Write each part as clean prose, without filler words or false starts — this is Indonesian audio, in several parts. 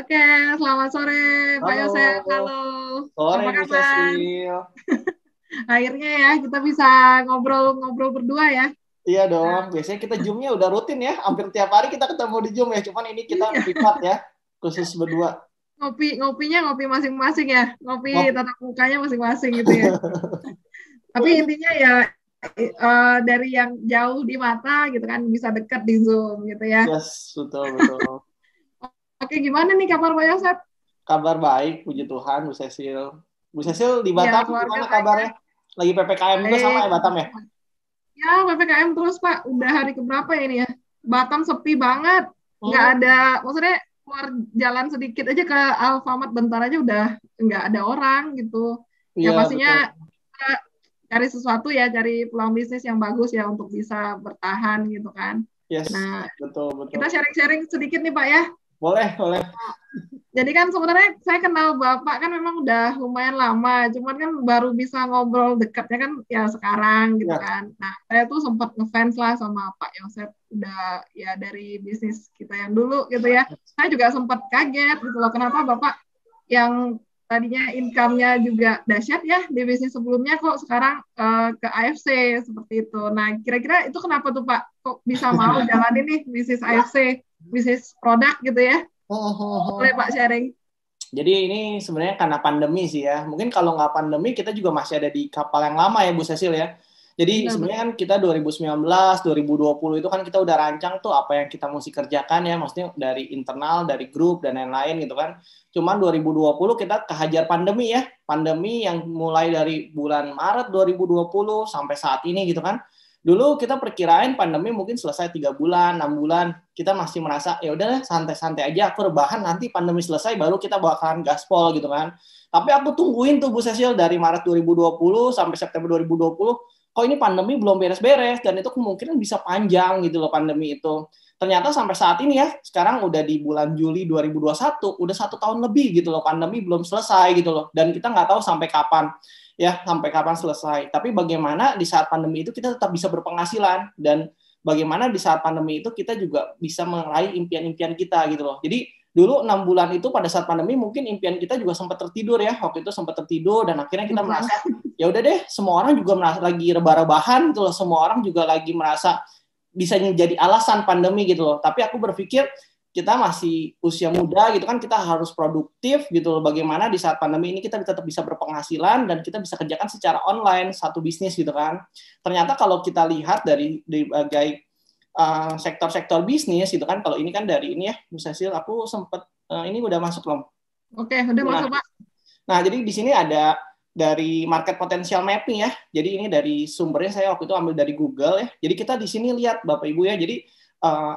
Oke, selamat sore Pak Yosef. Halo, Halo, sore apa Bu kabar? Cecil. Akhirnya ya kita bisa ngobrol-ngobrol berdua ya. Iya dong, Nah, biasanya kita Zoom-nya udah rutin ya. Hampir tiap hari kita ketemu di Zoom ya. Cuman ini kita iya, privat ya, khusus berdua. ngopinya ngopi masing-masing ya. Ngopi Ngopi. tatap mukanya masing-masing gitu ya. Tapi intinya ya dari yang jauh di mata gitu kan bisa dekat di Zoom gitu ya. Yes, betul, betul. Oke, gimana nih kabar Pak Yosef? Kabar baik, puji Tuhan, Bu Cecil. Bu Cecil di Ya, Batam keluarga gimana baik ya. kabarnya? Lagi PPKM juga sama Baik. ya Batam ya? Ya, PPKM terus Pak. Udah hari keberapa ya ini ya? Batam sepi banget. Nggak Hmm, ada, maksudnya keluar jalan sedikit aja ke Alfamart bentar aja udah nggak ada orang gitu. Ya iya pastinya betul. kita cari sesuatu ya, cari peluang bisnis yang bagus ya untuk bisa bertahan gitu kan. Yes, Nah, betul, betul. kita sharing-sharing sedikit nih Pak ya. Boleh, boleh. Jadi kan sebenarnya saya kenal Bapak kan memang udah lumayan lama, cuman kan baru bisa ngobrol dekatnya kan ya sekarang gitu Ya, kan. Nah, saya tuh sempat ngefans lah sama Pak Yosep udah ya dari bisnis kita yang dulu gitu ya. Saya juga sempat kaget gitu loh kenapa Bapak yang tadinya income-nya juga dahsyat ya di bisnis sebelumnya kok sekarang ke AFC seperti itu. Nah, kira-kira itu kenapa tuh Pak? Kok bisa mau jalanin nih bisnis AFC, bisnis produk gitu ya? Boleh Pak sharing? jadi ini sebenarnya karena pandemi sih ya. Mungkin kalau nggak pandemi kita juga masih ada di kapal yang lama ya Bu Cecil ya. Jadi Benar, sebenarnya benar. kan kita 2019, 2020 itu kan kita udah rancang tuh apa yang kita mesti kerjakan ya. Maksudnya dari internal, dari grup dan lain-lain gitu kan. Cuman 2020 kita kehajar pandemi ya. Pandemi yang mulai dari bulan Maret 2020 sampai saat ini gitu kan. Dulu kita perkirain pandemi mungkin selesai 3 bulan, 6 bulan. Kita masih merasa ya udahlah santai-santai aja, aku rebahan nanti pandemi selesai baru kita bakalan gaspol gitu kan. Tapi aku tungguin tuh Bu Cecil dari Maret 2020 sampai September 2020, kok ini pandemi belum beres-beres dan itu kemungkinan bisa panjang gitu loh pandemi itu. Ternyata sampai saat ini ya, sekarang udah di bulan Juli 2021, udah 1 tahun lebih gitu loh pandemi belum selesai gitu loh. Dan kita nggak tahu sampai kapan ya sampai kapan selesai. Tapi bagaimana di saat pandemi itu kita tetap bisa berpenghasilan dan bagaimana di saat pandemi itu kita juga bisa meraih impian-impian kita gitu loh. Jadi dulu 6 bulan itu pada saat pandemi mungkin impian kita juga sempat tertidur ya, waktu itu sempat tertidur dan akhirnya kita Betul. merasa ya udah deh semua orang juga merasa lagi rebah-rebahan gitu loh, semua orang juga lagi merasa bisa jadi alasan pandemi gitu loh. Tapi aku berpikir kita masih usia muda gitu kan, kita harus produktif gitu loh. Bagaimana di saat pandemi ini kita tetap bisa berpenghasilan dan kita bisa kerjakan secara online satu bisnis gitu kan. Ternyata kalau kita lihat dari berbagai sektor-sektor bisnis gitu kan, kalau ini kan dari ini ya, Bu Cecil, aku sempat ini udah masuk belum? Oke, udah Nah, masuk Pak. nah, jadi di sini ada dari market potential mapping ya. Jadi ini dari sumbernya saya waktu itu ambil dari Google ya. Jadi kita di sini lihat Bapak Ibu ya. Jadi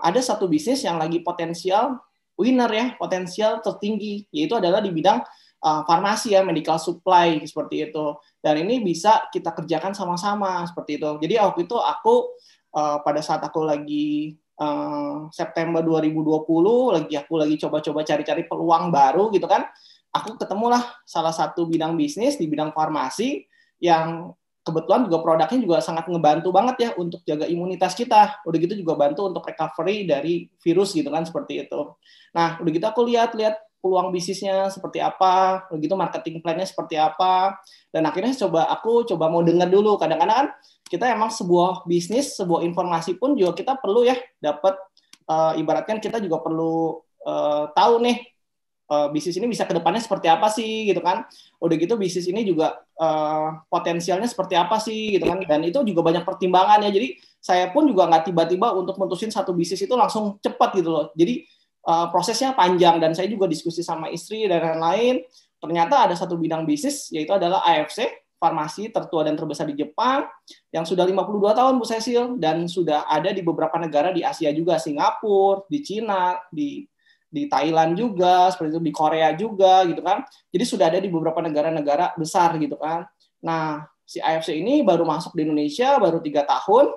ada satu bisnis yang lagi potensial winner ya, potensial tertinggi, yaitu adalah di bidang farmasi ya, medical supply seperti itu. Dan ini bisa kita kerjakan sama-sama seperti itu. Jadi waktu itu aku pada saat aku lagi September 2020 aku lagi coba-coba cari-cari peluang baru gitu kan, aku ketemulah salah satu bidang bisnis di bidang farmasi yang kebetulan juga produknya juga sangat ngebantu banget ya untuk jaga imunitas kita. Udah gitu juga bantu untuk recovery dari virus gitu kan seperti itu. Nah, udah gitu aku lihat-lihat peluang bisnisnya seperti apa, udah gitu marketing plan-nya seperti apa, dan akhirnya aku coba mau dengar dulu. Kadang-kadang kan kita emang sebuah bisnis, sebuah informasi pun juga kita perlu ya dapat, ibaratkan kita juga perlu tahu nih bisnis ini bisa ke depannya seperti apa sih gitu kan. Udah gitu bisnis ini juga potensialnya seperti apa sih gitu kan. Dan itu juga banyak pertimbangan ya. Jadi saya pun juga nggak tiba-tiba untuk mutusin satu bisnis itu langsung cepat gitu loh. Jadi prosesnya panjang dan saya juga diskusi sama istri dan lain-lain. Ternyata ada satu bidang bisnis yaitu adalah AFC, farmasi tertua dan terbesar di Jepang yang sudah 52 tahun Bu Cecil dan sudah ada di beberapa negara di Asia juga, Singapura, di Cina, di Thailand juga, seperti itu di Korea juga gitu kan. Jadi sudah ada di beberapa negara-negara besar gitu kan. Nah, si AFC ini baru masuk di Indonesia baru 3 tahun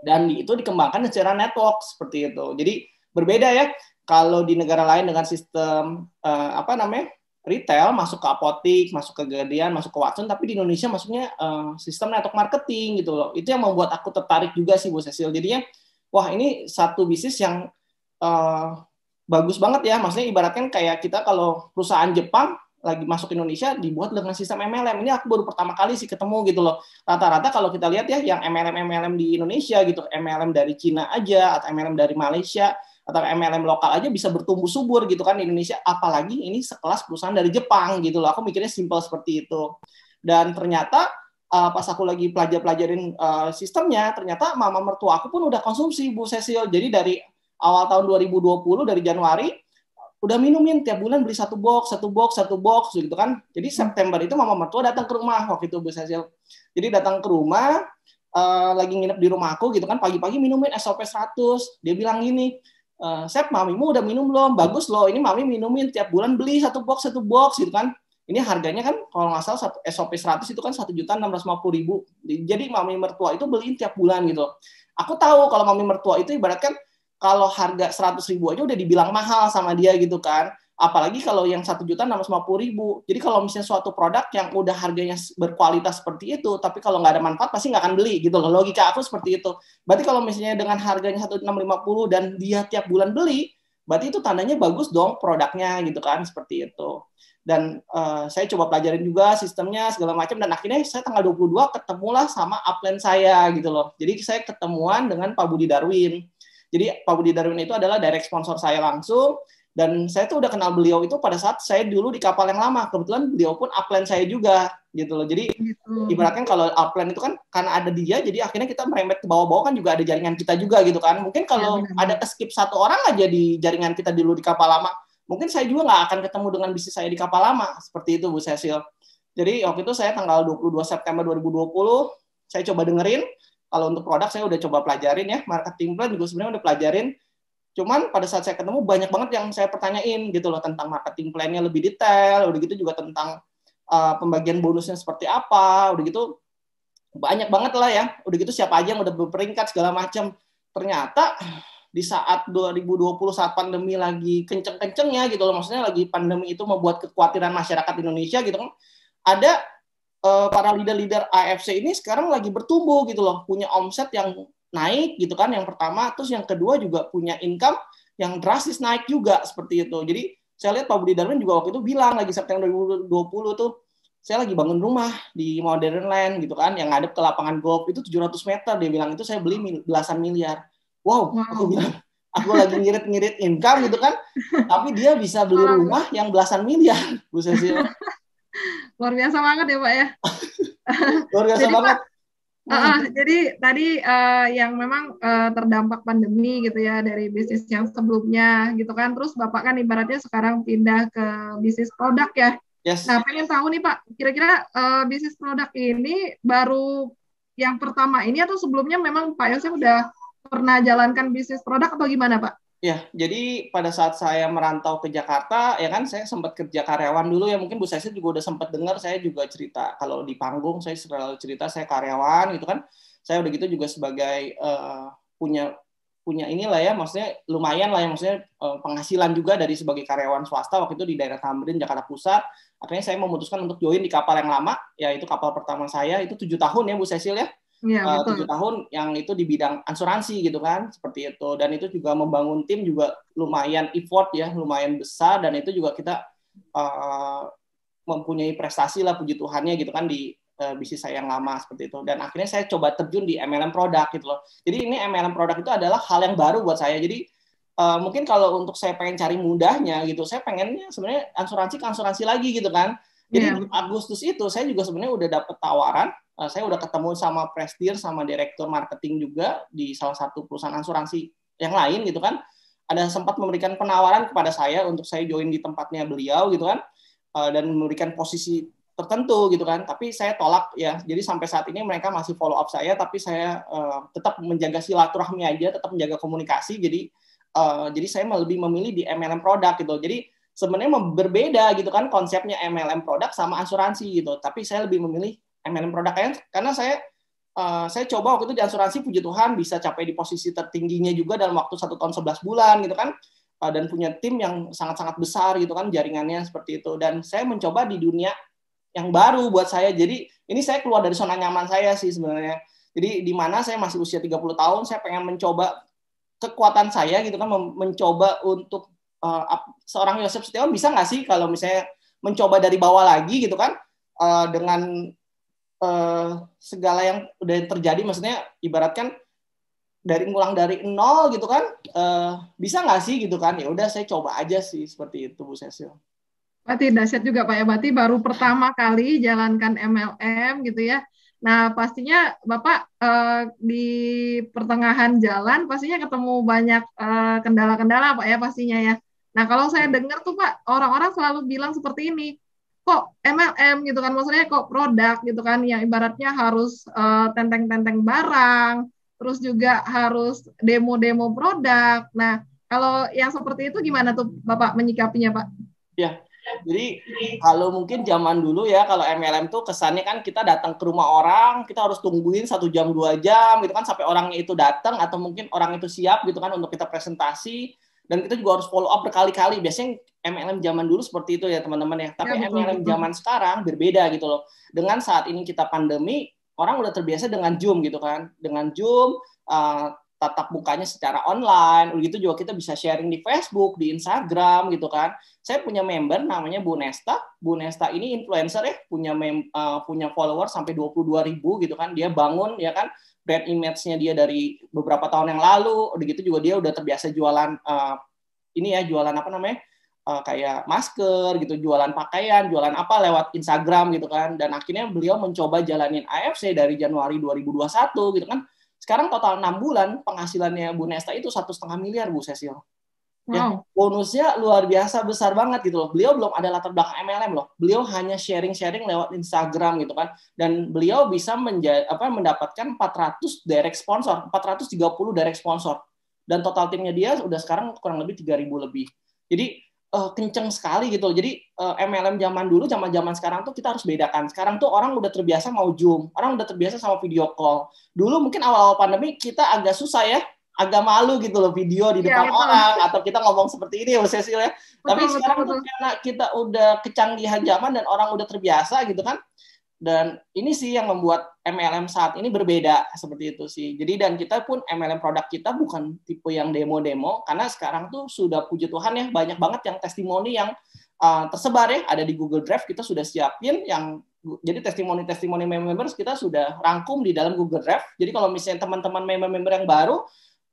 dan itu dikembangkan secara network seperti itu. Jadi berbeda ya kalau di negara lain dengan sistem apa namanya retail masuk ke apotik, masuk ke Gedean, masuk ke Watson, tapi di Indonesia masuknya sistem network marketing gitu loh. Itu yang membuat aku tertarik juga sih Bu Cecil. Jadinya wah ini satu bisnis yang uh, bagus banget ya. Maksudnya ibaratkan kayak kita kalau perusahaan Jepang lagi masuk Indonesia dibuat dengan sistem MLM. Ini aku baru pertama kali sih ketemu gitu loh. Rata-rata kalau kita lihat ya yang MLM di Indonesia gitu, MLM dari Cina aja atau MLM dari Malaysia atau MLM lokal aja bisa bertumbuh subur gitu kan di Indonesia. Apalagi ini sekelas perusahaan dari Jepang gitu loh. Aku mikirnya simpel seperti itu. Dan ternyata pas aku lagi pelajarin sistemnya, ternyata mama mertua aku pun udah konsumsi Bu Cecil. Jadi dari awal tahun 2020 dari Januari udah minumin tiap bulan beli satu box gitu kan. Jadi September itu mama mertua datang ke rumah waktu itu Bu Cecil. Jadi datang ke rumah lagi nginep di rumah aku gitu kan, pagi-pagi minumin SOP 100. Dia bilang gini, Sep, mamimu udah minum belum? Bagus loh, ini mami minumin tiap bulan beli satu box gitu kan. Ini harganya kan kalau nggak salah SOP 100 itu kan 1.650.000. Jadi mami mertua itu beliin tiap bulan gitu. Aku tahu kalau mami mertua itu ibaratkan kalau harga 100.000 aja udah dibilang mahal sama dia gitu kan. Apalagi kalau yang 1.650.000. Jadi kalau misalnya suatu produk yang udah harganya berkualitas seperti itu, tapi kalau nggak ada manfaat pasti nggak akan beli gitu loh. Logika aku seperti itu. Berarti kalau misalnya dengan harganya 1.650 dan dia tiap bulan beli, berarti itu tandanya bagus dong produknya gitu kan, seperti itu. Dan saya coba pelajarin juga sistemnya segala macam, dan akhirnya saya tanggal 22 ketemulah sama upline saya gitu loh. Jadi saya ketemuan dengan Pak Budi Darwin. Jadi Pak Budi Darwin itu adalah direct sponsor saya langsung, dan saya tuh udah kenal beliau itu pada saat saya dulu di kapal yang lama. Kebetulan beliau pun upline saya juga gitu loh. Jadi ibaratnya kalau upline itu kan karena ada dia, jadi akhirnya kita merembet ke bawah-bawah kan juga ada jaringan kita juga gitu kan. Mungkin kalau ada keskip satu orang aja di jaringan kita dulu di kapal lama, mungkin saya juga nggak akan ketemu dengan bisnis saya di kapal lama. Seperti itu Bu Cecil. Jadi waktu itu saya tanggal 22 September 2020, saya coba dengerin. Kalau untuk produk saya udah coba pelajarin ya, marketing plan juga sebenarnya udah pelajarin. Cuman pada saat saya ketemu banyak banget yang saya pertanyain gitu loh tentang marketing plan-nya lebih detail, udah gitu juga tentang pembagian bonusnya seperti apa, udah gitu banyak banget lah ya. Udah gitu siapa aja yang udah berperingkat segala macam. Ternyata di saat 2020 saat pandemi lagi kenceng-kencengnya gitu loh, maksudnya lagi pandemi itu membuat kekhawatiran masyarakat Indonesia gitu kan. Ada para leader-leader AFC ini sekarang lagi bertumbuh gitu loh, punya omset yang naik gitu kan, yang pertama, terus yang kedua juga punya income yang drastis naik juga seperti itu. Jadi saya lihat Pak Budi Darwin juga waktu itu bilang lagi September 2020 tuh, saya lagi bangun rumah di Modern Land gitu kan, yang ngadep ke lapangan golf itu 700 meter, dia bilang itu saya beli belasan miliar. Wow. Aku bilang aku lagi ngirit-ngirit income gitu kan, tapi dia bisa beli rumah yang belasan miliar, Bu Cecil. Luar biasa banget ya Pak ya. Luar biasa jadi, banget. Pak, jadi tadi yang memang terdampak pandemi gitu ya dari bisnis yang sebelumnya gitu kan, terus Bapak kan ibaratnya sekarang pindah ke bisnis produk ya. Yes. Nah pengen tahu nih Pak, kira-kira bisnis produk ini baru yang pertama ini atau sebelumnya memang Pak Yosef udah pernah jalankan bisnis produk atau gimana Pak? Ya, jadi pada saat saya merantau ke Jakarta, ya kan saya sempat kerja karyawan dulu ya, mungkin Bu Cecil juga udah sempat dengar saya juga cerita, kalau di panggung saya selalu cerita saya karyawan gitu kan, saya udah gitu juga sebagai punya inilah ya, maksudnya lumayan lah ya, maksudnya penghasilan juga dari sebagai karyawan swasta waktu itu di daerah Tamrin, Jakarta Pusat. Akhirnya saya memutuskan untuk join di kapal yang lama, yaitu kapal pertama saya itu 7 tahun ya Bu Cecil ya. 7 tahun yang itu di bidang asuransi gitu kan, seperti itu. Dan itu juga membangun tim juga lumayan effort ya, lumayan besar, dan itu juga kita mempunyai prestasi lah puji Tuhannya gitu kan di bisnis saya yang lama seperti itu. Dan akhirnya saya coba terjun di MLM produk gitu loh. Jadi ini MLM produk itu adalah hal yang baru buat saya. Jadi mungkin kalau untuk saya pengen cari mudahnya gitu, saya pengennya sebenarnya asuransi lagi gitu kan. Jadi di Agustus itu saya juga sebenarnya udah dapet tawaran. Saya udah ketemu sama presidir sama direktur marketing juga di salah satu perusahaan asuransi yang lain gitu kan. Ada sempat memberikan penawaran kepada saya untuk saya join di tempatnya beliau gitu kan, dan memberikan posisi tertentu gitu kan. Tapi saya tolak ya. Jadi sampai saat ini mereka masih follow up saya, tapi saya tetap menjaga silaturahmi aja, tetap menjaga komunikasi. Jadi saya lebih memilih di MLM produk gitu. Jadi sebenarnya berbeda gitu kan konsepnya MLM produk sama asuransi gitu. Tapi saya lebih memilih MLM produk karena saya coba waktu itu di asuransi, puji Tuhan bisa capai di posisi tertingginya juga dalam waktu 1 tahun 11 bulan gitu kan, dan punya tim yang sangat-sangat besar gitu kan, jaringannya seperti itu. Dan saya mencoba di dunia yang baru buat saya. Jadi ini saya keluar dari zona nyaman saya sih sebenarnya. Jadi di mana saya masih usia 30 tahun, saya pengen mencoba kekuatan saya gitu kan, mencoba untuk seorang Yosef Setiawan bisa nggak sih kalau misalnya mencoba dari bawah lagi gitu kan, dengan segala yang udah terjadi, maksudnya ibaratkan ngulang dari nol gitu kan, bisa nggak sih gitu kan? Ya udah saya coba aja sih seperti itu Bu Cecil. Berarti dahsyat juga Pak ya, berarti baru pertama kali jalankan MLM gitu ya. Nah, pastinya Bapak di pertengahan jalan pastinya ketemu banyak kendala-kendala Pak ya pastinya ya. Nah, kalau saya dengar tuh Pak, orang-orang selalu bilang seperti ini, kok MLM gitu kan, maksudnya kok produk gitu kan, yang ibaratnya harus tenteng-tenteng barang, terus juga harus demo-demo produk. Nah, kalau yang seperti itu gimana tuh Bapak menyikapinya Pak? Ya, jadi kalau mungkin zaman dulu ya, kalau MLM tuh kesannya kan kita datang ke rumah orang, kita harus tungguin 1 jam 2 jam gitu kan sampai orangnya itu datang atau mungkin orang itu siap gitu kan untuk kita presentasi, dan kita juga harus follow up berkali-kali. Biasanya MLM zaman dulu seperti itu ya teman-teman ya. Tapi Ya, betul, MLM betul. zaman sekarang berbeda gitu loh. Dengan saat ini kita pandemi, orang udah terbiasa dengan Zoom gitu kan. Dengan Zoom, tatap mukanya secara online, begitu juga kita bisa sharing di Facebook, di Instagram gitu kan. Saya punya member namanya Bu Nesta. Bu Nesta ini influencer ya, punya follower sampai 22.000 gitu kan. Dia bangun ya kan brand image-nya dia dari beberapa tahun yang lalu. Begitu juga dia udah terbiasa jualan jualan apa namanya? Kayak masker gitu, jualan pakaian, jualan apa lewat Instagram gitu kan. Dan akhirnya beliau mencoba jalanin AFC dari Januari 2021 gitu kan. Sekarang total 6 bulan penghasilannya Bu Nesta itu 1,5 miliar Bu Cecil. Ya, Wow. bonusnya luar biasa besar banget gitu loh. Beliau belum ada latar belakang MLM loh. Beliau hanya sharing-sharing lewat Instagram gitu kan. Dan beliau bisa mendapatkan 400 direct sponsor, 430 direct sponsor. Dan total timnya dia udah sekarang kurang lebih 3.000 lebih. Jadi kenceng sekali gitu loh. Jadi MLM zaman dulu, zaman sekarang tuh kita harus bedakan. Sekarang tuh orang udah terbiasa mau Zoom, orang udah terbiasa sama video call. Dulu mungkin awal-awal pandemi kita agak susah ya, agak malu gitu loh video di Iya, depan betul. orang atau kita ngomong seperti ini ya Cecil ya. Tapi Betul, betul, sekarang tuh betul. karena kita udah kecanggihan zaman dan orang udah terbiasa gitu kan. Dan ini sih yang membuat MLM saat ini berbeda seperti itu sih. Jadi dan kita pun MLM produk kita bukan tipe yang demo-demo, karena sekarang tuh sudah puji Tuhan ya banyak banget yang testimoni yang tersebar ya, ada di Google Drive, kita sudah siapin yang jadi testimoni members kita sudah rangkum di dalam Google Drive. Jadi kalau misalnya teman-teman member yang baru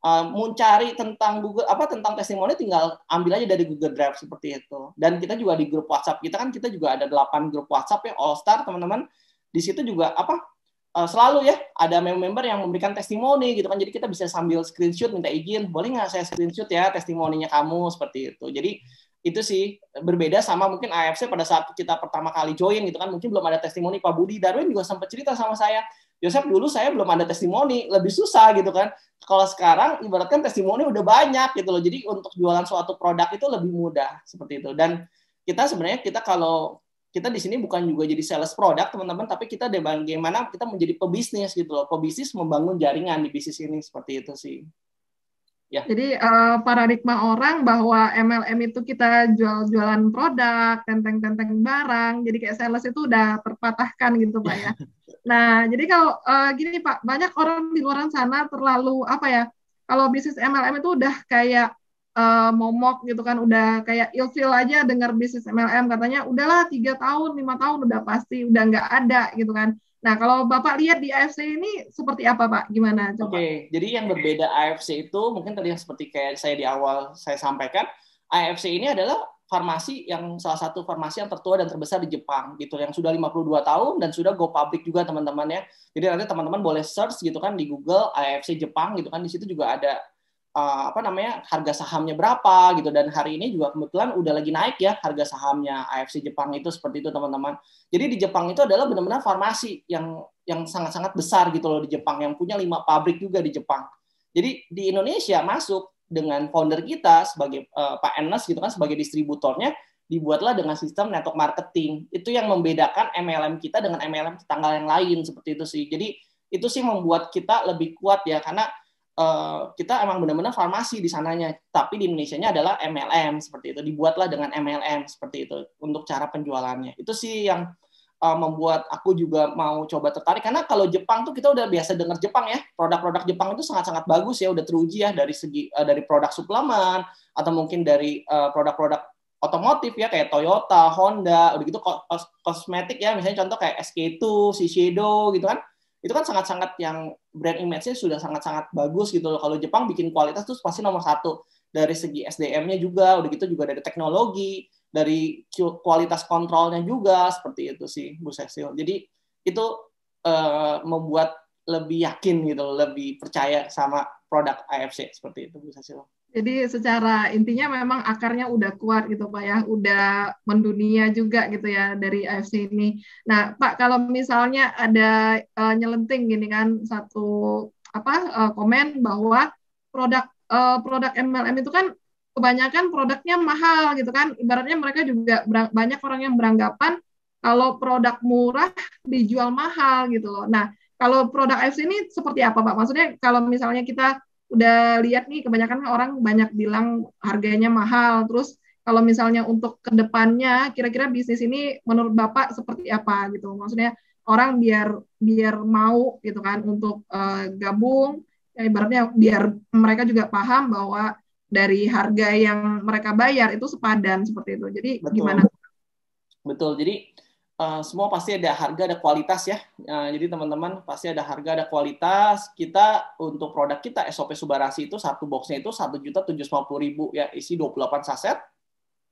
mau cari tentang tentang testimoni, tinggal ambil aja dari Google Drive seperti itu. Dan kita juga di grup WhatsApp kita juga ada 8 grup WhatsApp ya, All Star teman-teman. Di situ juga selalu ya ada member yang memberikan testimoni gitu kan. Jadi kita bisa sambil screenshot, minta izin, boleh nggak saya screenshot ya testimoninya kamu, seperti itu. Jadi itu sih berbeda sama mungkin AFC pada saat kita pertama kali join gitu kan, mungkin belum ada testimoni. Pak Budi Darwin juga sempat cerita sama saya, Yosef dulu saya belum ada testimoni, lebih susah gitu kan. Kalau sekarang ibaratkan testimoni udah banyak gitu loh, jadi untuk jualan suatu produk itu lebih mudah seperti itu. Dan kita sebenarnya kalau kita di sini bukan juga jadi sales produk teman-teman, tapi kita bagaimana kita menjadi pebisnis gitu loh, pebisnis membangun jaringan di bisnis ini, seperti itu sih. Ya. Jadi paradigma orang bahwa MLM itu kita jual-jualan produk, tenteng-tenteng barang, jadi kayak sales itu udah terpatahkan gitu Pak ya. Nah, jadi kalau gini Pak, banyak orang di luar sana terlalu kalau bisnis MLM itu udah kayak momok gitu kan, udah kayak ilfeel aja dengar bisnis MLM, katanya udahlah 3 tahun, 5 tahun udah pasti udah nggak ada gitu kan. Nah, kalau Bapak lihat di AFC ini seperti apa Pak? Gimana coba? Oke, jadi yang berbeda AFC itu mungkin tadi yang seperti kayak saya di awal saya sampaikan, AFC ini adalah salah satu farmasi yang tertua dan terbesar di Jepang gitu, yang sudah 52 tahun dan sudah go public juga teman-teman ya. Jadi nanti teman-teman boleh search gitu kan di Google AFC Jepang gitu kan, di situ juga ada harga sahamnya berapa gitu, dan hari ini juga kebetulan udah lagi naik ya harga sahamnya AFC Jepang itu, seperti itu teman-teman. Jadi di Jepang itu adalah benar-benar farmasi yang sangat-sangat besar gitu loh di Jepang, yang punya 5 pabrik juga di Jepang. Jadi di Indonesia masuk dengan founder kita sebagai Pak Enes gitu kan, sebagai distributornya, dibuatlah dengan sistem network marketing. Itu yang membedakan MLM kita dengan MLM tetangga yang lain, seperti itu sih. Jadi itu sih membuat kita lebih kuat ya, karena kita emang benar-benar farmasi di sananya, tapi di Indonesianya adalah MLM, seperti itu. Dibuatlah dengan MLM seperti itu untuk cara penjualannya. Itu sih yang membuat aku juga mau coba tertarik, karena kalau Jepang tuh kita udah biasa dengar Jepang ya, produk-produk Jepang itu sangat-sangat bagus ya, udah teruji ya dari segi dari produk suplemen atau mungkin dari produk-produk otomotif ya kayak Toyota, Honda, udah gitu kosmetik ya, misalnya contoh kayak SK2, Shiseido gitu kan. Itu kan sangat-sangat yang brand image-nya sudah sangat-sangat bagus gitu loh. Kalau Jepang bikin kualitas tuh pasti nomor satu. Dari segi SDM-nya juga, udah gitu juga dari teknologi, dari kualitas kontrolnya juga, seperti itu sih Bu Cecil. Jadi itu membuat lebih yakin gitu, lebih percaya sama produk AFC, seperti itu Bu Cecil. Jadi secara intinya memang akarnya udah kuat gitu Pak ya, udah mendunia juga gitu ya dari AFC ini. Nah Pak, kalau misalnya ada nyelenting gini kan satu komen bahwa produk MLM itu kan kebanyakan produknya mahal gitu kan. Ibaratnya mereka juga banyak orang yang beranggapan kalau produk murah dijual mahal gitu loh. Nah kalau produk AFC ini seperti apa Pak? Maksudnya kalau misalnya kita udah lihat nih kebanyakan orang banyak bilang harganya mahal. Terus kalau misalnya untuk kedepannya kira-kira bisnis ini menurut Bapak seperti apa gitu? Maksudnya orang biar mau gitu kan untuk gabung, ya ibaratnya biar mereka juga paham bahwa dari harga yang mereka bayar itu sepadan seperti itu. Jadi gimana? Betul. Jadi semua pasti ada harga, ada kualitas ya. Jadi teman-teman pasti ada harga, ada kualitas. Kita untuk produk kita SOP Subarasi itu satu boxnya itu 1.750.000 ya, isi 28 saset.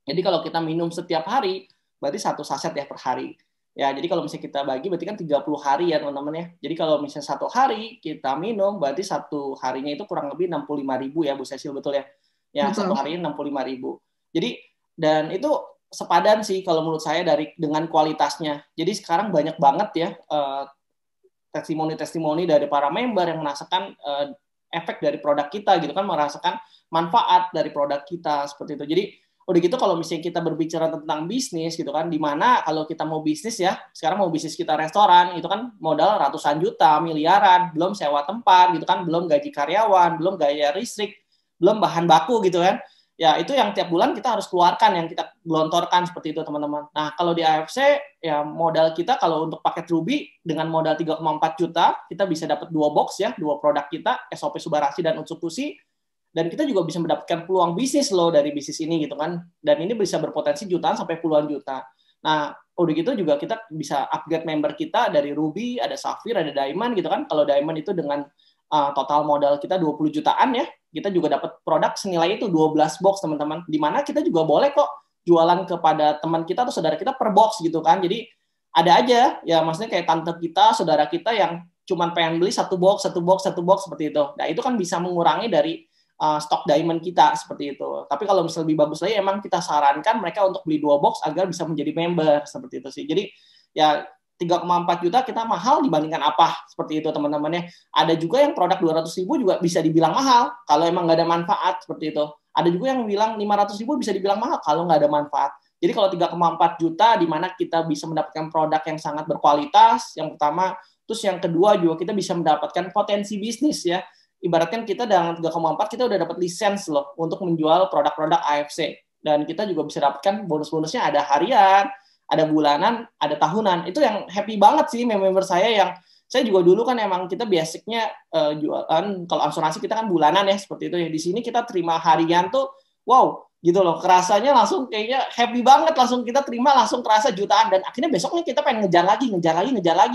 Jadi kalau kita minum setiap hari, berarti satu saset ya per hari. Ya, jadi kalau misalnya kita bagi berarti kan 30 hari ya teman-teman ya. Jadi kalau misalnya satu hari kita minum, berarti satu harinya itu kurang lebih 65.000 ya Bu Cecil, betul ya? Ya, betul. Satu harinya 65.000. Jadi dan itu sepadan sih kalau menurut saya dengan kualitasnya. Jadi sekarang banyak banget ya testimoni-testimoni dari para member yang merasakan efek dari produk kita gitu kan, merasakan manfaat dari produk kita seperti itu. Jadi udah gitu kalau misalnya kita berbicara tentang bisnis gitu kan, di mana kalau kita mau bisnis ya, sekarang mau bisnis kita restoran itu kan modal ratusan juta, miliaran, belum sewa tempat gitu kan, belum gaji karyawan, belum gaya listrik, belum bahan baku gitu kan. Ya itu yang tiap bulan kita harus keluarkan, yang kita gelontorkan seperti itu teman-teman. Nah kalau di AFC ya modal kita kalau untuk paket Ruby dengan modal 3,4 juta kita bisa dapat 2 box ya, 2 produk kita SOP Subarasi dan Utsukushi, dan kita juga bisa mendapatkan peluang bisnis loh dari bisnis ini gitu kan, dan ini bisa berpotensi jutaan sampai puluhan juta. Nah udah gitu juga kita bisa upgrade member kita dari Ruby, ada Sapphire, ada Diamond gitu kan. Kalau Diamond itu dengan total modal kita 20 jutaan ya, kita juga dapat produk senilai itu 12 box teman-teman, dimana kita juga boleh kok jualan kepada teman kita atau saudara kita per box gitu kan. Jadi ada aja ya, maksudnya kayak tante kita, saudara kita yang cuman pengen beli satu box seperti itu. Nah itu kan bisa mengurangi dari stok diamond kita seperti itu. Tapi kalau misalnya lebih bagus lagi, emang kita sarankan mereka untuk beli 2 box agar bisa menjadi member seperti itu sih. Jadi ya 3,4 juta kita mahal dibandingkan apa seperti itu teman-teman ya. Ada juga yang produk 200.000 juga bisa dibilang mahal kalau emang nggak ada manfaat seperti itu. Ada juga yang bilang 500.000 bisa dibilang mahal kalau nggak ada manfaat. Jadi kalau 3,4 juta di mana kita bisa mendapatkan produk yang sangat berkualitas, yang pertama, terus yang kedua juga kita bisa mendapatkan potensi bisnis ya. Ibaratnya kita dengan 3,4 kita udah dapat lisensi loh untuk menjual produk-produk AFC, dan kita juga bisa dapatkan bonus-bonusnya, ada harian, ada bulanan, ada tahunan. Itu yang happy banget sih member saya, yang saya juga dulu kan emang kita basicnya jualan, kalau asuransi kita kan bulanan ya seperti itu ya. Di sini kita terima harian tuh wow gitu loh, kerasanya langsung kayaknya happy banget, langsung kita terima langsung kerasa jutaan, dan akhirnya besoknya kita pengen ngejar lagi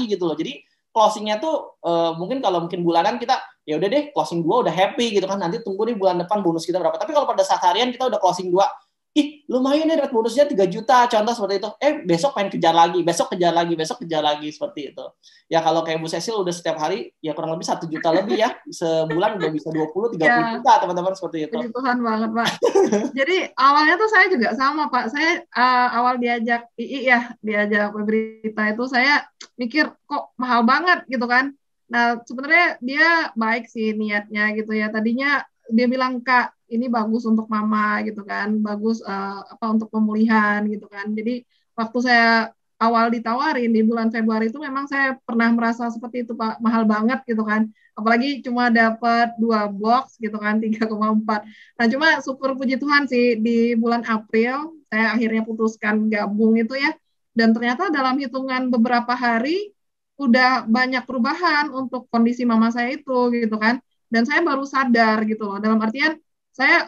gitu loh. Jadi closingnya tuh mungkin kalau mungkin bulanan kita ya udah deh closing 2 udah happy gitu kan, nanti tunggu nih bulan depan bonus kita berapa. Tapi kalau pada saat harian kita udah closing 2, ih lumayan ya dapat bonusnya 3 juta contoh seperti itu, besok pengen kejar lagi, besok kejar lagi seperti itu ya. Kalau kayak Bu Cecil udah setiap hari ya kurang lebih 1 juta lebih ya, sebulan udah bisa 20-30 juta teman-teman seperti itu. Puji Tuhan banget Pak. Jadi awalnya tuh saya juga sama Pak, saya awal diajak berita itu saya mikir kok mahal banget gitu kan. Nah sebenarnya dia baik sih niatnya gitu ya, tadinya dia bilang Kak ini bagus untuk mama gitu kan, bagus untuk pemulihan gitu kan. Jadi waktu saya awal ditawarin di bulan Februari itu memang saya pernah merasa seperti itu Pak, mahal banget gitu kan. Apalagi cuma dapat 2 box gitu kan, 3,4. Nah cuma syukur puji Tuhan sih di bulan April saya akhirnya putuskan gabung itu ya. Dan ternyata dalam hitungan beberapa hari udah banyak perubahan untuk kondisi mama saya itu gitu kan. Dan saya baru sadar gitu loh. Dalam artian saya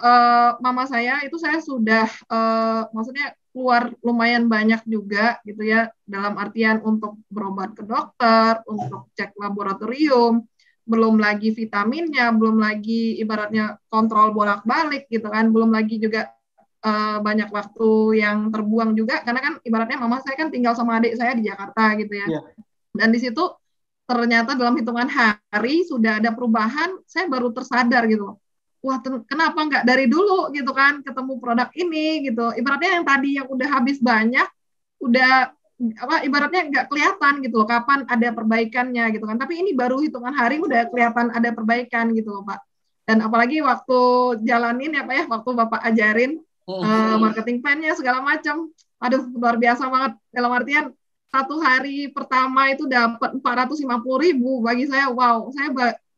mama saya itu saya sudah maksudnya keluar lumayan banyak juga gitu ya dalam artian untuk berobat ke dokter, untuk cek laboratorium, belum lagi vitaminnya, belum lagi ibaratnya kontrol bolak-balik gitu kan, belum lagi juga banyak waktu yang terbuang juga karena kan ibaratnya mama saya kan tinggal sama adik saya di Jakarta gitu ya. Iya. Dan di situ ternyata dalam hitungan hari sudah ada perubahan, saya baru tersadar gitu. Wah, kenapa nggak dari dulu gitu kan ketemu produk ini gitu. Ibaratnya yang tadi yang udah habis banyak, udah apa ibaratnya nggak kelihatan gitu loh kapan ada perbaikannya gitu kan. Tapi ini baru hitungan hari udah kelihatan ada perbaikan gitu loh Pak. Dan apalagi waktu jalanin ya Pak ya, waktu Bapak ajarin marketing plan-nya segala macam. Aduh, luar biasa banget. Dalam artian satu hari pertama itu dapat 450.000 bagi saya. Wow, saya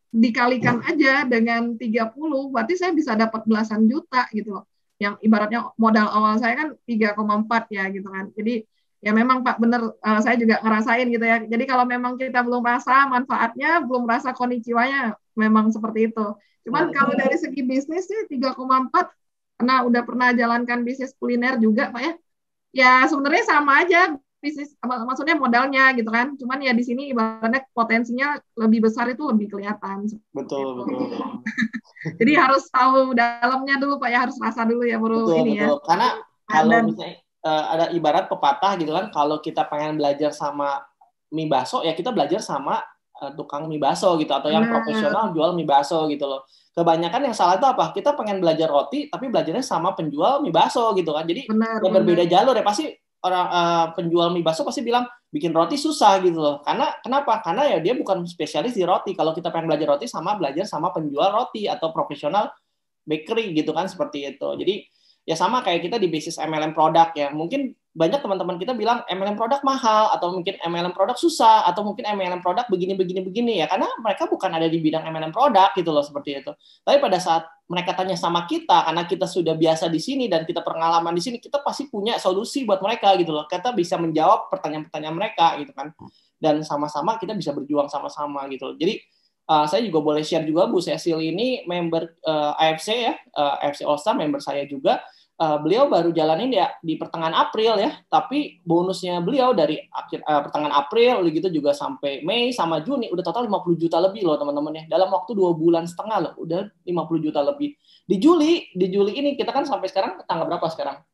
dikalikan aja dengan 30, berarti saya bisa dapat belasan juta gitu loh. Yang ibaratnya modal awal saya kan 3,4 ya gitu kan. Jadi ya memang Pak bener saya juga ngerasain gitu ya. Jadi kalau memang kita belum rasa manfaatnya, belum rasa konnichiwa-nya memang seperti itu. Cuman kalau dari segi bisnis sih 3,4 karena udah pernah jalankan bisnis kuliner juga Pak ya. Ya sebenarnya sama aja bisnis maksudnya modalnya gitu kan. Cuman ya di sini ibaratnya potensinya lebih besar itu lebih kelihatan. Betul. Jadi harus tahu dalamnya dulu Pak ya, harus rasa dulu ya baru ini ya. Karena kalau misalnya ada ibarat pepatah gitu kan, kalau kita pengen belajar sama mie baso ya kita belajar sama tukang mie baso gitu atau yang profesional jual mie baso gitu loh. Kebanyakan yang salah itu apa? Kita pengen belajar roti tapi belajarnya sama penjual mie baso gitu kan. Jadi berbeda jalur ya pasti orang penjual mie baso pasti bilang bikin roti susah gitu loh. Karena kenapa? Karena ya dia bukan spesialis di roti. Kalau kita pengen belajar roti sama belajar sama penjual roti atau profesional bakery gitu kan seperti itu. Jadi ya sama kayak kita di bisnis MLM produk ya. Mungkin banyak teman-teman kita bilang MLM produk mahal atau mungkin MLM produk susah atau mungkin MLM produk begini ya karena mereka bukan ada di bidang MLM produk gitu loh seperti itu. Tapi pada saat mereka tanya sama kita karena kita sudah biasa di sini dan kita pengalaman di sini kita pasti punya solusi buat mereka gitu loh. Kita bisa menjawab pertanyaan-pertanyaan mereka gitu kan. Dan sama-sama kita bisa berjuang sama-sama gitu loh. Jadi saya juga boleh share juga Bu Cecil ini member AFC ya, AFC All Star member saya juga. Beliau baru jalanin ya di pertengahan April ya, tapi bonusnya beliau dari pertengahan April gitu juga sampai Mei sama Juni udah total 50 juta lebih loh teman-teman ya. Dalam waktu 2 bulan setengah loh, udah 50 juta lebih. Di Juli ini kita kan sampai sekarang tanggal berapa sekarang?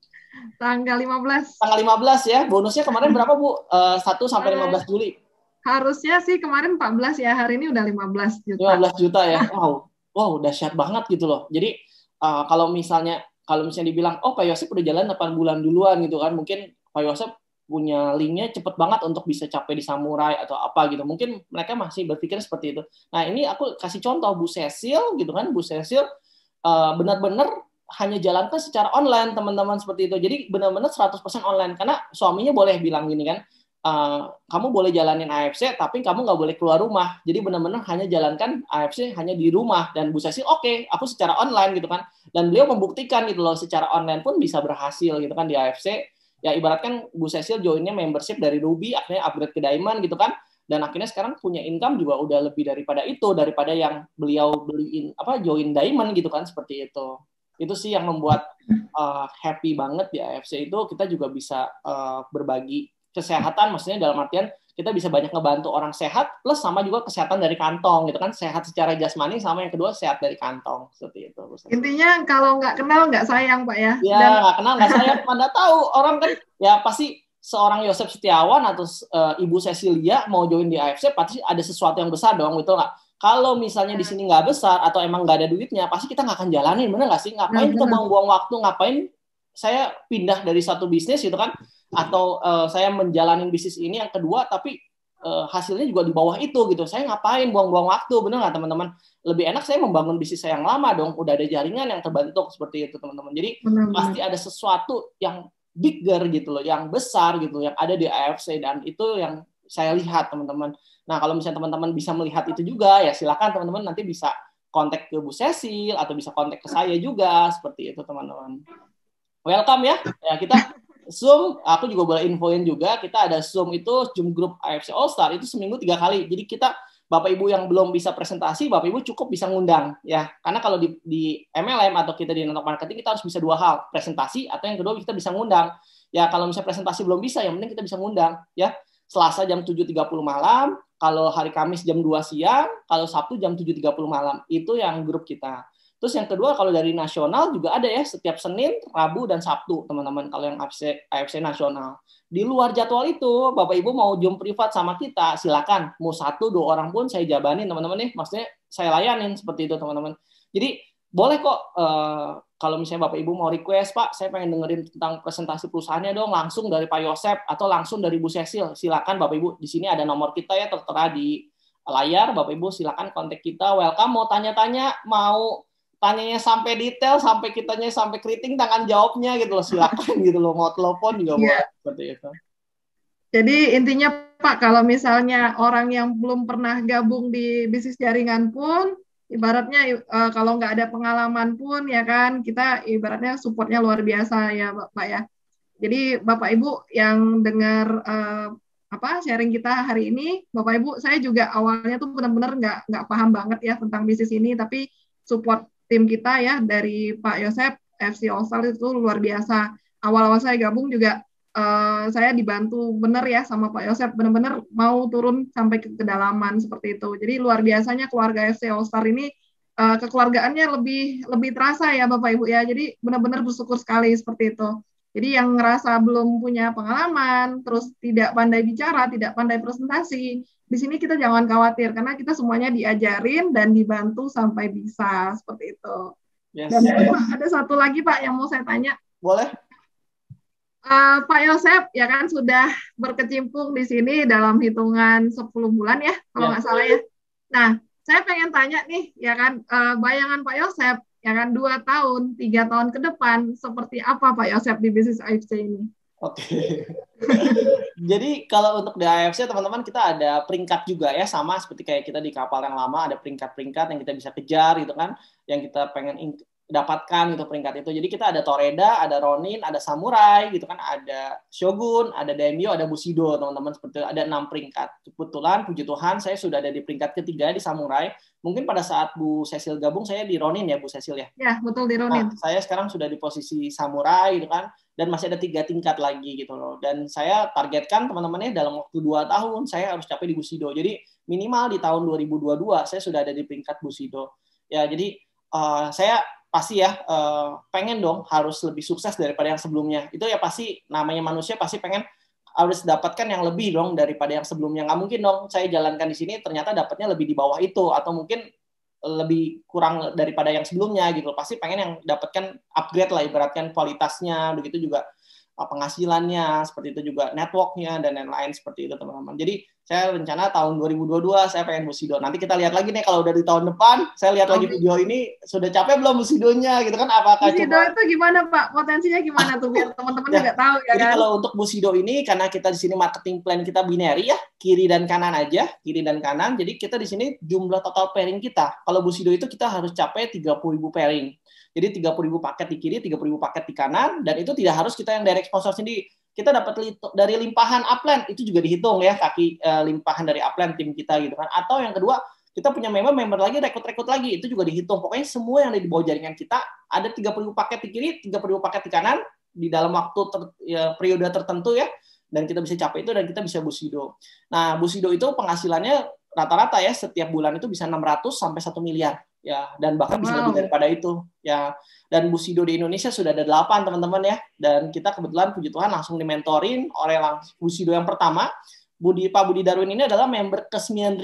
Tanggal 15. Tanggal 15 ya. Bonusnya kemarin berapa Bu? 1 sampai 15 Juli. Harusnya sih kemarin 14 ya, hari ini udah 15 juta. 15 juta ya. Wow, dahsyat banget gitu loh. Jadi kalau misalnya dibilang, oh Pak Yosep udah jalan 8 bulan duluan gitu kan, mungkin Pak Yosep punya linknya cepet banget untuk bisa capai di Samurai atau apa gitu. Mungkin mereka masih berpikir seperti itu. Nah ini aku kasih contoh Bu Cecil gitu kan, Bu Cecil benar-benar hanya jalankan secara online teman-teman seperti itu. Jadi benar-benar 100% online karena suaminya boleh bilang gini kan, kamu boleh jalanin AFC tapi kamu nggak boleh keluar rumah. Jadi benar-benar hanya jalankan AFC hanya di rumah. Dan Bu Cecil oke, aku secara online gitu kan. Dan beliau membuktikan gitu loh secara online pun bisa berhasil gitu kan di AFC. Ya ibaratkan Bu Cecil joinnya membership dari Ruby akhirnya upgrade ke Diamond gitu kan. Dan akhirnya sekarang punya income juga udah lebih daripada itu, daripada yang beliau join Diamond gitu kan seperti itu. Itu sih yang membuat happy banget di AFC itu kita juga bisa berbagi kesehatan, maksudnya dalam artian kita bisa banyak ngebantu orang sehat plus sama juga kesehatan dari kantong gitu kan, sehat secara jasmani sama yang kedua sehat dari kantong seperti itu. Intinya kalau nggak kenal nggak sayang Pak ya. Ya nggak kenal nggak sayang, Anda tahu orang kan ya pasti seorang Yosep Setiawan atau Ibu Cecilia mau join di AFC pasti ada sesuatu yang besar dong, betul nggak? Kalau misalnya di sini nggak besar atau emang nggak ada duitnya, pasti kita nggak akan jalanin, bener nggak sih? Ngapain kita buang-buang waktu? Ngapain saya pindah dari satu bisnis gitu kan? Atau saya menjalani bisnis ini yang kedua, tapi hasilnya juga di bawah itu gitu. Saya ngapain buang-buang waktu, bener nggak teman-teman? Lebih enak saya membangun bisnis saya yang lama dong. Udah ada jaringan yang terbentuk seperti itu teman-teman. Jadi pasti ada sesuatu yang bigger gitu loh, yang besar gitu, yang ada di AFC dan itu yang saya lihat teman-teman. Nah kalau misalnya teman-teman bisa melihat itu juga ya silakan teman-teman nanti bisa kontak ke Bu Cecil atau bisa kontak ke saya juga seperti itu teman-teman. Welcome ya kita Zoom, aku juga boleh infoin juga, kita ada Zoom itu, Zoom Group AFC All Star itu seminggu 3 kali. Jadi kita Bapak Ibu yang belum bisa presentasi, Bapak Ibu cukup bisa ngundang ya. Karena kalau di MLM atau kita di network marketing kita harus bisa 2 hal, presentasi atau yang kedua kita bisa ngundang. Ya kalau misalnya presentasi belum bisa, yang penting kita bisa ngundang ya. Selasa jam 7.30 malam, kalau hari Kamis jam 2 siang, kalau Sabtu jam 7.30 malam. Itu yang grup kita. Terus yang kedua kalau dari nasional juga ada ya, setiap Senin, Rabu, dan Sabtu teman-teman kalau yang AFC nasional. Di luar jadwal itu, Bapak Ibu mau Zoom privat sama kita, silakan. Mau 1-2 orang pun saya jabanin teman-teman nih, maksudnya saya layanin seperti itu teman-teman. Jadi boleh kok kalau misalnya Bapak Ibu mau request, Pak, saya pengen dengerin tentang presentasi perusahaannya dong, langsung dari Pak Yosep atau langsung dari Bu Cecil. Silakan Bapak Ibu, di sini ada nomor kita ya tertera di layar. Bapak Ibu silakan kontak kita. Welcome, mau tanya-tanya, mau tanyanya sampai detail, sampai kitanya sampai keriting tangan jawabnya gitu loh, silakan gitu loh, mau telepon juga boleh seperti itu. Jadi intinya Pak, kalau misalnya orang yang belum pernah gabung di bisnis jaringan pun, ibaratnya kalau nggak ada pengalaman pun ya kan, kita ibaratnya supportnya luar biasa ya Pak ya. Jadi Bapak Ibu yang dengar sharing kita hari ini, Bapak Ibu, saya juga awalnya tuh benar-benar nggak paham banget ya tentang bisnis ini, tapi support tim kita ya dari Pak Yosep FC All Star itu luar biasa. Awal-awal saya gabung juga saya dibantu benar ya sama Pak Yosep, benar-benar mau turun sampai ke kedalaman seperti itu. Jadi luar biasanya keluarga FC All Star ini kekeluargaannya lebih terasa ya Bapak Ibu ya. Jadi benar-benar bersyukur sekali seperti itu. Jadi yang ngerasa belum punya pengalaman, terus tidak pandai bicara, tidak pandai presentasi, di sini kita jangan khawatir karena kita semuanya diajarin dan dibantu sampai bisa seperti itu. Yes. Dan ada satu lagi Pak yang mau saya tanya. Boleh. Pak Yosep ya kan sudah berkecimpung di sini dalam hitungan 10 bulan ya kalau nggak salah ya. Nah saya pengen tanya nih ya kan bayangan Pak Yosep ya kan 2 tahun, 3 tahun ke depan seperti apa Pak Yosep di bisnis AFC ini? Oke. Jadi kalau untuk di AFC teman-teman kita ada peringkat juga ya, sama seperti kayak kita di kapal yang lama ada peringkat-peringkat yang kita bisa kejar gitu kan, yang kita pengen dapatkan itu peringkat itu. Jadi kita ada Toreda, ada Ronin, ada Samurai gitu kan, ada Shogun, ada Daimyo, ada Bushido teman-teman, seperti itu. Ada 6 peringkat. Kebetulan puji Tuhan saya sudah ada di peringkat ketiga di Samurai. Mungkin pada saat Bu Cecil gabung saya di Ronin ya Bu Cecil ya. Ya betul di Ronin. Nah, saya sekarang sudah di posisi Samurai gitu kan, dan masih ada 3 tingkat lagi gitu loh. Dan saya targetkan teman-temannya dalam waktu 2 tahun saya harus capai di Bushido. Jadi minimal di tahun 2022 saya sudah ada di peringkat Bushido. Ya jadi saya pasti ya pengen dong harus lebih sukses daripada yang sebelumnya. Itu ya pasti namanya manusia pasti pengen harus dapatkan yang lebih dong daripada yang sebelumnya. Nggak mungkin dong saya jalankan di sini ternyata dapatnya lebih di bawah itu atau mungkin lebih kurang daripada yang sebelumnya gitu. Pasti pengen yang dapatkan upgrade lah ibaratkan kualitasnya, begitu juga penghasilannya, seperti itu juga networknya dan lain-lain seperti itu teman-teman. Jadi saya rencana tahun 2022 saya pengen Bushido. Nanti kita lihat lagi nih kalau udah di tahun depan, saya lihat lagi video ini sudah capek belum Bushidonya gitu kan, apakah Bushido itu gimana Pak? Potensinya gimana tuh biar teman-teman juga tahu ya kan. Jadi kalau untuk Bushido ini karena kita di sini marketing plan kita binary ya, kiri dan kanan aja, kiri dan kanan. Jadi kita di sini jumlah total pairing kita. Kalau Bushido itu kita harus capai 30.000 pairing. Jadi 30.000 paket di kiri, 30.000 paket di kanan, dan itu tidak harus kita yang direct sponsor sendiri. Kita dapat dari limpahan upline, itu juga dihitung ya, limpahan dari upline tim kita gitu kan. Atau yang kedua, kita punya member lagi, rekrut lagi, itu juga dihitung. Pokoknya semua yang ada di bawah jaringan kita, ada 30.000 paket di kiri, 30.000 paket di kanan, di dalam waktu periode tertentu ya, dan kita bisa capai itu, dan kita bisa Bushido. Nah, Bushido itu penghasilannya rata-rata ya, setiap bulan itu bisa 600 sampai 1 miliar. Ya, dan bahkan bisa lebih daripada itu ya. Dan Bushido di Indonesia sudah ada 8 teman-teman ya, dan kita kebetulan puji Tuhan langsung dimentorin oleh Bushido yang pertama. Pak Budi Darwin ini adalah member ke 9.000,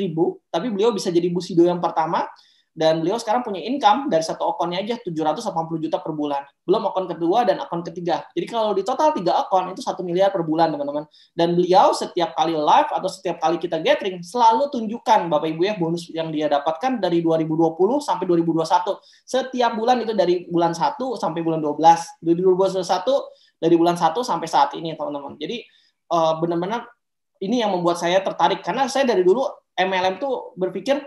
tapi beliau bisa jadi Bushido yang pertama, dan beliau sekarang punya income dari satu akunnya aja 780 juta per bulan, belum akun kedua dan akun ketiga. Jadi kalau di total 3 akun itu 1 miliar per bulan teman-teman. Dan beliau setiap kali live atau setiap kali kita gathering selalu tunjukkan Bapak Ibu ya bonus yang dia dapatkan dari 2020 sampai 2021. Setiap bulan itu dari bulan 1 sampai bulan 12. Dari 2021 dari bulan 1 sampai saat ini teman-teman. Jadi benar-benar ini yang membuat saya tertarik karena saya dari dulu MLM tuh berpikir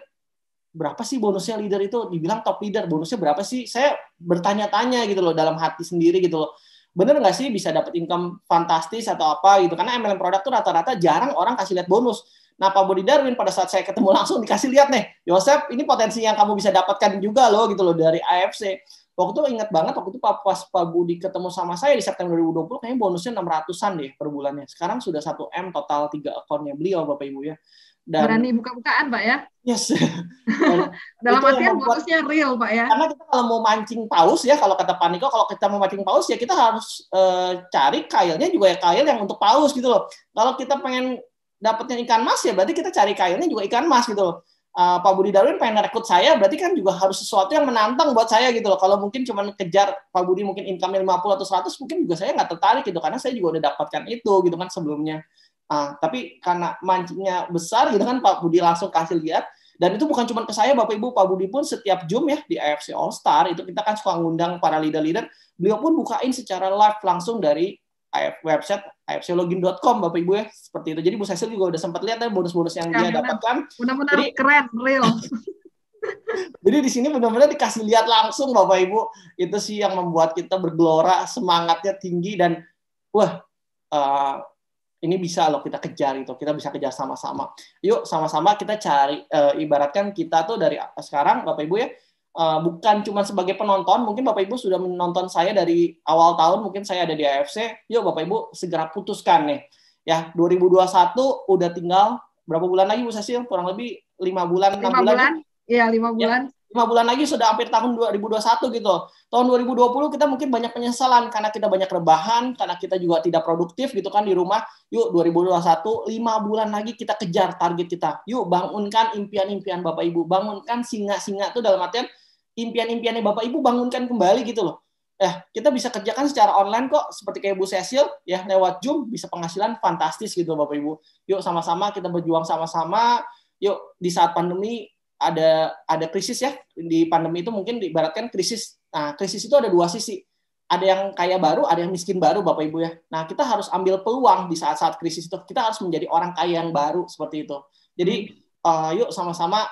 berapa sih bonusnya leader itu, dibilang top leader, bonusnya berapa sih? Saya bertanya-tanya gitu loh dalam hati sendiri gitu loh. bener nggak sih bisa dapat income fantastis atau apa gitu, karena MLM produk tuh rata-rata jarang orang kasih lihat bonus. Nah, Pak Budi Darwin pada saat saya ketemu langsung dikasih lihat nih, Yosef, ini potensi yang kamu bisa dapatkan juga loh gitu loh dari AFC. Waktu itu ingat banget, waktu itu pas Pak Budi ketemu sama saya di September 2020, kayaknya bonusnya 600-an deh per bulannya. Sekarang sudah 1M total 3 akunnya beliau, Bapak Ibu ya. Dan berani buka-bukaan Pak ya. yes. Dan Dalam itu yang artian membuat, bonusnya real Pak ya. karena kita kalau mau mancing paus ya, kalau kata Paniko, kalau kita mau mancing paus ya kita harus cari kailnya juga ya kail yang untuk paus gitu loh. Kalau kita pengen dapatnya ikan mas ya berarti kita cari kailnya juga ikan mas gitu loh. Pak Budi Darwin pengen rekrut saya, berarti kan juga harus sesuatu yang menantang buat saya gitu loh. Kalau mungkin cuma kejar Pak Budi mungkin income-nya 50 atau 100, mungkin juga saya nggak tertarik gitu, karena saya juga udah dapatkan itu gitu kan sebelumnya. Tapi karena mancingnya besar gitu kan, Pak Budi langsung kasih lihat. Dan itu bukan cuma ke saya, Bapak Ibu, Pak Budi pun setiap Zoom ya di AFC All Star, itu kita kan suka ngundang para leader-leader, beliau pun bukain secara live langsung dari website afclogin.com, Bapak Ibu ya, seperti itu. Jadi Bu Cecil juga udah sempat lihat ya bonus-bonus yang dia dapatkan. Benar-benar keren, real. Jadi di sini benar-benar dikasih lihat langsung, Bapak Ibu. Itu sih yang membuat kita bergelora, semangatnya tinggi, dan wah, ini bisa loh kita kejar itu, kita bisa kejar sama-sama. Yuk sama-sama kita cari, ibaratkan kita tuh dari sekarang, Bapak Ibu ya, bukan cuma sebagai penonton, mungkin Bapak Ibu sudah menonton saya dari awal tahun, mungkin saya ada di AFC, yuk Bapak Ibu segera putuskan nih. Ya, 2021 udah tinggal berapa bulan lagi Bu Cecil? Kurang lebih 5 bulan, 6 bulan. Iya, 5 bulan. Ya, 5 bulan lagi sudah hampir tahun 2021 gitu. Tahun 2020 kita mungkin banyak penyesalan karena kita banyak rebahan, karena kita juga tidak produktif gitu kan di rumah. Yuk 2021, 5 bulan lagi kita kejar target kita. Yuk bangunkan impian-impian Bapak Ibu, bangunkan singa-singa itu dalam artian impian-impiannya Bapak Ibu bangunkan kembali gitu loh. Kita bisa kerjakan secara online kok, seperti kayak Bu Cecil ya, lewat Zoom bisa penghasilan fantastis gitu Bapak Ibu. Yuk sama-sama kita berjuang sama-sama. Yuk di saat pandemi ada krisis ya, di pandemi itu mungkin diibaratkan krisis. Nah, krisis itu ada dua sisi. Ada yang kaya baru, ada yang miskin baru Bapak Ibu ya. Nah, kita harus ambil peluang di saat-saat krisis itu. Kita harus menjadi orang kaya yang baru seperti itu. Jadi yuk sama-sama,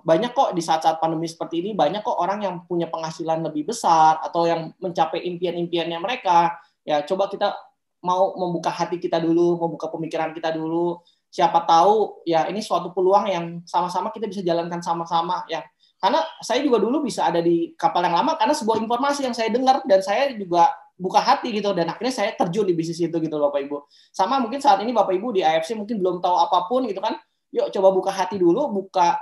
banyak kok di saat-saat pandemi seperti ini, banyak kok orang yang punya penghasilan lebih besar atau yang mencapai impian-impiannya mereka. Ya, coba kita mau membuka hati kita dulu, membuka pemikiran kita dulu. Siapa tahu ya ini suatu peluang yang sama-sama kita bisa jalankan sama-sama ya. Karena saya juga dulu bisa ada di kapal yang lama karena sebuah informasi yang saya dengar, dan saya juga buka hati gitu, dan akhirnya saya terjun di bisnis itu gitu Bapak Ibu. Sama mungkin saat ini Bapak Ibu di AFC mungkin belum tahu apapun gitu kan. Yuk coba buka hati dulu, buka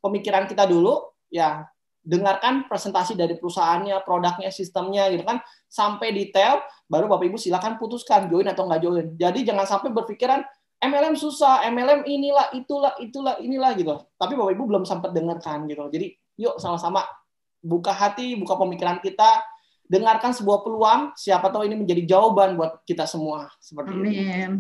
pemikiran kita dulu, ya dengarkan presentasi dari perusahaannya, produknya, sistemnya gitu kan, sampai detail, baru Bapak Ibu silakan putuskan join atau nggak join. Jadi jangan sampai berpikiran MLM susah, MLM inilah, inilah gitu. Tapi Bapak Ibu belum sempat dengarkan gitu. Jadi yuk sama-sama buka hati, buka pemikiran kita, dengarkan sebuah peluang, siapa tahu ini menjadi jawaban buat kita semua. Seperti itu. Amin.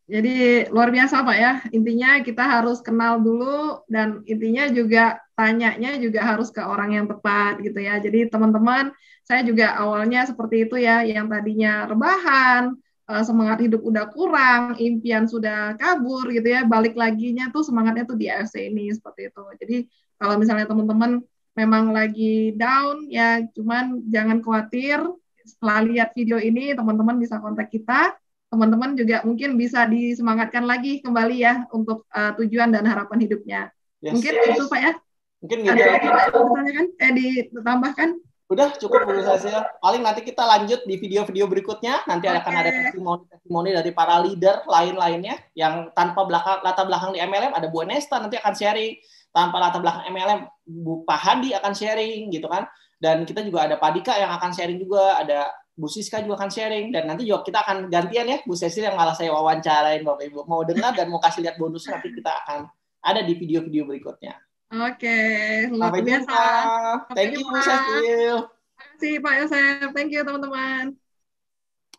Jadi luar biasa Pak ya, intinya kita harus kenal dulu, dan intinya juga tanyanya juga harus ke orang yang tepat gitu ya. Jadi teman-teman, saya juga awalnya seperti itu ya, yang tadinya rebahan, semangat hidup udah kurang, impian sudah kabur gitu ya, balik laginya tuh semangatnya tuh di AFC ini seperti itu. Jadi kalau misalnya teman-teman memang lagi down ya, cuman jangan khawatir, setelah lihat video ini teman-teman bisa kontak kita. Teman-teman juga mungkin bisa disemangatkan lagi kembali ya untuk tujuan dan harapan hidupnya. Yes. Mungkin itu Pak ya. Mungkin gitu. Ada ditambahkan? Udah cukup Bu Cecil. Paling nanti kita lanjut di video-video berikutnya. Nanti akan ada testimoni dari para leader lain-lainnya yang tanpa latar belakang di MLM. Ada Bu Nesta nanti akan sharing. Tanpa latar belakang MLM, Bu Pak Hadi akan sharing gitu kan. Dan kita juga ada Pak Dika yang akan sharing juga. Ada Bu Siska juga akan sharing, dan nanti juga kita akan gantian ya, Bu Cecil yang malah saya wawancarain Bapak Ibu. Mau dengar dan mau kasih lihat bonusnya, nanti kita akan ada di video-video berikutnya. Oke, luar biasa. Thank you Bu Cecil. Terima kasih Pak Yosef. Thank you teman-teman.